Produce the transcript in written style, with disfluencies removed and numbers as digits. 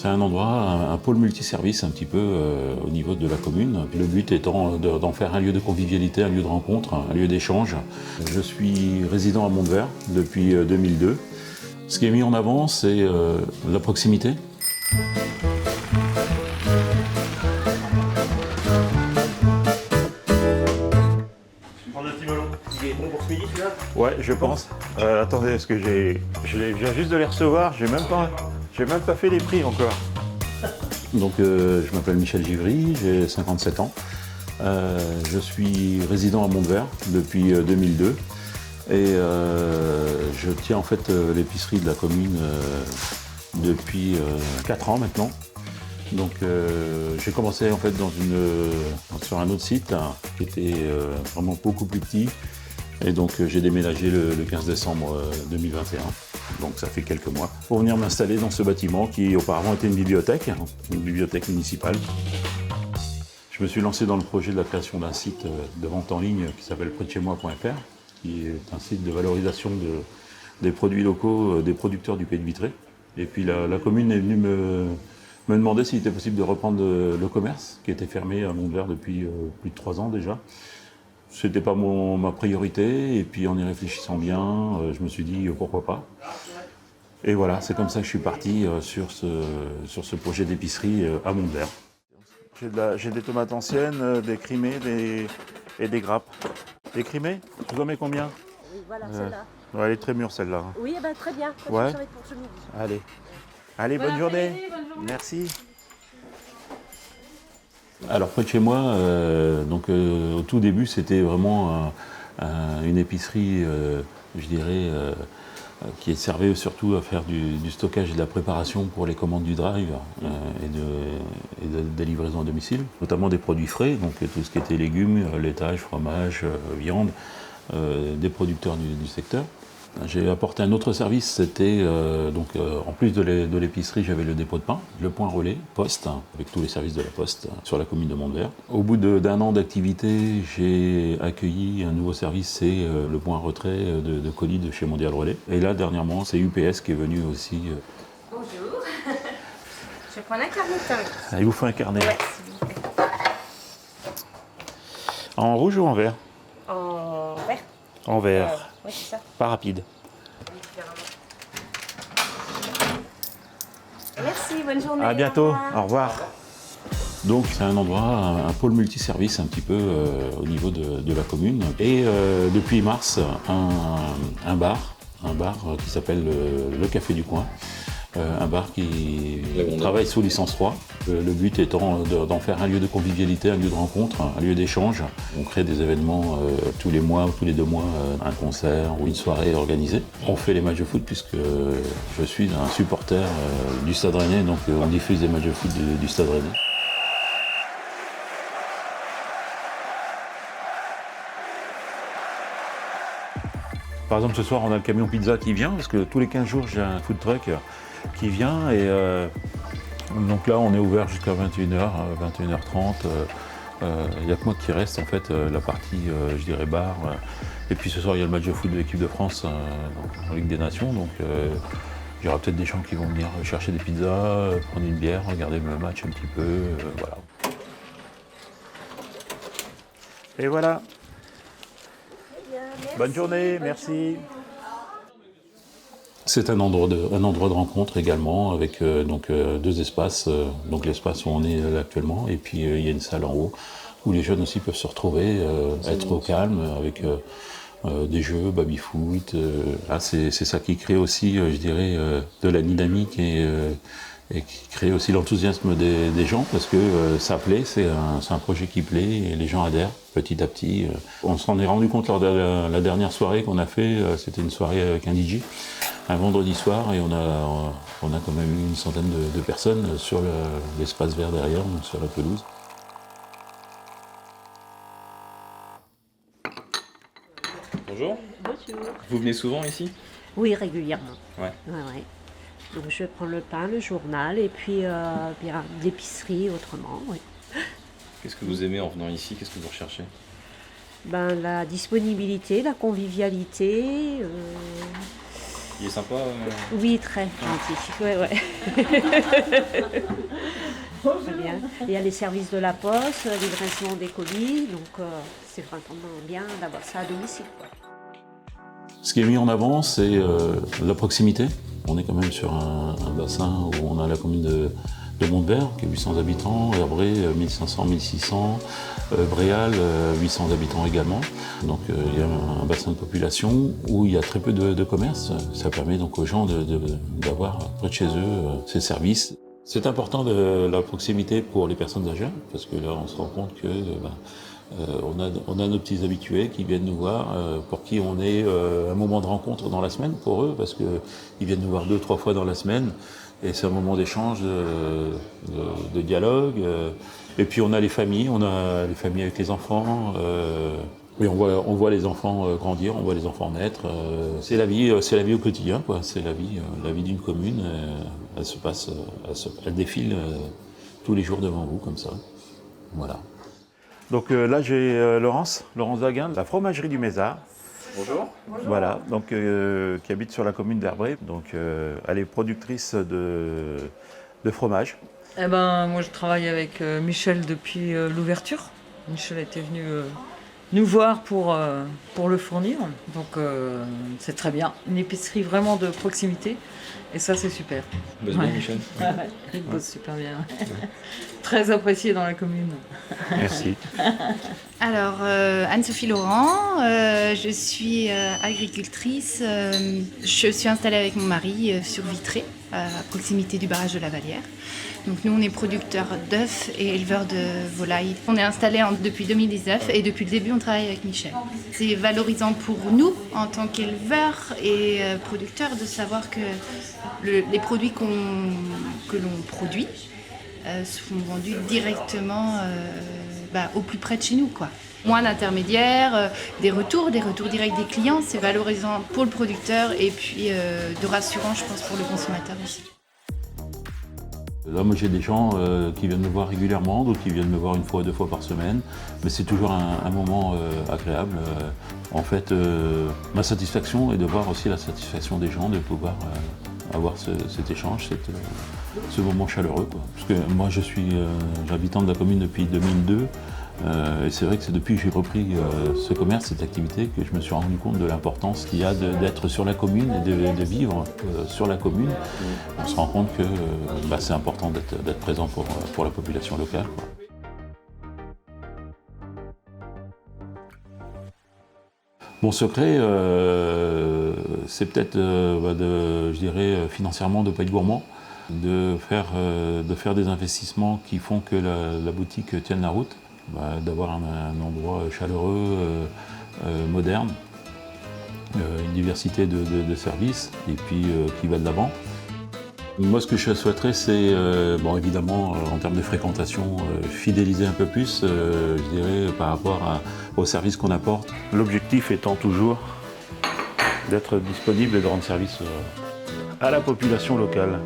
C'est un endroit, un pôle multiservice un petit peu au niveau de la commune. Le but étant d'en faire un lieu de convivialité, un lieu de rencontre, un lieu d'échange. Je suis résident à Montvert depuis 2002. Ce qui est mis en avant, c'est la proximité. Prendre un petit melon. Il est bon pour ce midi celui-là? Ouais, je pense. Attendez, parce que je viens juste de les recevoir, j'ai même pas fait les prix encore. Donc je m'appelle Michel Givry, j'ai 57 ans. Je suis résident à Montvert depuis 2002 et je tiens en fait l'épicerie de la commune depuis 4 ans maintenant. Donc j'ai commencé en fait sur un autre site qui était vraiment beaucoup plus petit. Et donc j'ai déménagé le 15 décembre 2021, donc ça fait quelques mois, pour venir m'installer dans ce bâtiment qui auparavant était une bibliothèque municipale. Je me suis lancé dans le projet de la création d'un site de vente en ligne qui s'appelle près-de-chez-moi.fr, qui est un site de valorisation des produits locaux des producteurs du Pays de Vitré. Et puis la commune est venue me demander s'il était possible de reprendre le commerce, qui était fermé à Montvert depuis plus de 3 ans déjà. C'était pas ma priorité, et puis en y réfléchissant bien, je me suis dit pourquoi pas. Et voilà, c'est comme ça que je suis parti sur ce projet d'épicerie à Montvert. J'ai des tomates anciennes, des crimées et des grappes. Des crimées, je vous en mets combien? Oui, voilà, celle-là. Ouais, elle est très mûre celle-là. Oui, eh ben, très bien. Ouais. Ça va être pour ce midi. Allez, bonne journée. Merci. Alors près de chez moi, au tout début, c'était vraiment une épicerie, je dirais, qui servait surtout à faire du stockage et de la préparation pour les commandes du drive et de livraison à domicile, notamment des produits frais, donc tout ce qui était légumes, laitage, fromage, viande, des producteurs du secteur. J'ai apporté un autre service, c'était en plus de l'épicerie, j'avais le dépôt de pain, le point relais, poste, avec tous les services de la poste sur la commune de Montvert. Au bout d'un an d'activité, j'ai accueilli un nouveau service, c'est le point retrait de colis de chez Mondial Relais. Et là, dernièrement, c'est UPS qui est venu aussi. Bonjour. Je prends un carnet de temps. Il vous faut un carnet. Ouais, s'il vous plaît. En rouge ou en vert? En vert. En vert. Oui, c'est ça. Pas rapide. Merci, bonne journée. À bientôt, Au revoir. au revoir. Donc c'est un endroit, un pôle multiservice un petit peu au niveau de la commune. Et depuis mars, un bar qui s'appelle le Café du Coin. Un bar qui travaille sous licence 3. Le but étant d'en faire un lieu de convivialité, un lieu de rencontre, un lieu d'échange. On crée des événements tous les mois, tous les 2 mois, un concert ou une soirée organisée. On fait les matchs de foot puisque je suis un supporter du Stade Rennais, donc on diffuse des matchs de foot du Stade Rennais. Par exemple, ce soir, on a le camion pizza qui vient, parce que tous les 15 jours, j'ai un food truck qui vient. Et donc là, on est ouvert jusqu'à 21h, 21h30. Il n'y a que moi qui reste, en fait, la partie, je dirais, bar. Et puis ce soir, il y a le match de foot de l'équipe de France en Ligue des Nations. Donc il y aura peut-être des gens qui vont venir chercher des pizzas, prendre une bière, regarder le match un petit peu. Voilà. Et voilà. Bonne journée, merci. C'est un endroit de rencontre également, avec 2 espaces. Donc l'espace où on est actuellement, et puis il y a une salle en haut où les jeunes aussi peuvent se retrouver, être au calme, avec des jeux, baby-foot. C'est ça qui crée aussi, je dirais, de la dynamique et qui crée aussi l'enthousiasme des gens, parce que ça plaît, c'est un projet qui plaît et les gens adhèrent petit à petit. On s'en est rendu compte lors de la dernière soirée qu'on a fait, c'était une soirée avec un DJ, un vendredi soir, et on a quand même eu une centaine de personnes sur l'espace vert derrière, donc sur la pelouse. Bonjour. Bonjour. Vous venez souvent ici? Oui, régulièrement. Ouais. Ouais. Donc je prends le pain, le journal et puis bien, l'épicerie autrement. Oui. Qu'est-ce que vous aimez en venant ici? Qu'est-ce que vous recherchez? Ben, la disponibilité, la convivialité, Il est sympa Oui, très gentil. Ouais, ouais. Très bien. Il y a les services de la poste, livraison des colis, donc c'est vraiment bien d'avoir ça à domicile, quoi. Ce qui est mis en avant, c'est la proximité. On est quand même sur un bassin où on a la commune de Montvert, qui a 800 habitants, Herbré, 1500-1600, Bréal, 800 habitants également. Donc il y a un bassin de population où il y a très peu de commerce. Ça permet donc aux gens d'avoir près de chez eux ces services. C'est important la proximité pour les personnes âgées, parce que là on se rend compte que on a nos petits habitués qui viennent nous voir, pour qui on est un moment de rencontre dans la semaine pour eux, parce qu'ils viennent nous voir 2-3 fois dans la semaine, et c'est un moment d'échange, de dialogue. Et puis on a les familles avec les enfants, et on voit les enfants grandir, on voit les enfants naître. C'est la vie au quotidien, quoi. C'est la vie d'une commune. Elle défile tous les jours devant vous comme ça. Voilà. Donc là j'ai Laurence Daguin, de la fromagerie du Mézard. Bonjour. Voilà, donc qui habite sur la commune d'Herbré. Donc elle est productrice de fromage. Eh ben, moi je travaille avec Michel depuis l'ouverture. Michel était venu nous voir pour le fournir. Donc c'est très bien. Une épicerie vraiment de proximité. Et ça c'est super. Bosse bien, Michel. Il bosse super bien. Très apprécié dans la commune. Merci. Alors, Anne-Sophie Laurent, je suis agricultrice. Je suis installée avec mon mari sur Vitré, à proximité du barrage de la Vallière. Donc nous, on est producteurs d'œufs et éleveurs de volailles. On est installés depuis 2019 et depuis le début, on travaille avec Michel. C'est valorisant pour nous, en tant qu'éleveurs et producteurs, de savoir que les produits que l'on produit sont vendus directement au plus près de chez nous, quoi. Moins d'intermédiaires, des retours directs des clients, c'est valorisant pour le producteur et puis de rassurant, je pense, pour le consommateur aussi. Là, moi j'ai des gens qui viennent me voir régulièrement, d'autres qui viennent me voir 1 fois, 2 fois par semaine, mais c'est toujours un moment agréable. En fait, ma satisfaction est de voir aussi la satisfaction des gens, de pouvoir avoir cet échange, ce moment chaleureux, quoi. Parce que moi j'habitant de la commune depuis 2002, et c'est vrai que c'est depuis que j'ai repris ce commerce, cette activité, que je me suis rendu compte de l'importance qu'il y a d'être sur la commune et de vivre sur la commune. On se rend compte que c'est important d'être présent pour la population locale, quoi. Mon secret, c'est peut-être, je dirais, financièrement, de ne pas être gourmand, de faire des investissements qui font que la boutique tienne la route. D'avoir un endroit chaleureux, moderne, une diversité de services et puis qui va de l'avant. Moi, ce que je souhaiterais, c'est, évidemment, en termes de fréquentation, fidéliser un peu plus, je dirais, par rapport aux services qu'on apporte. L'objectif étant toujours d'être disponible et de rendre service à la population locale.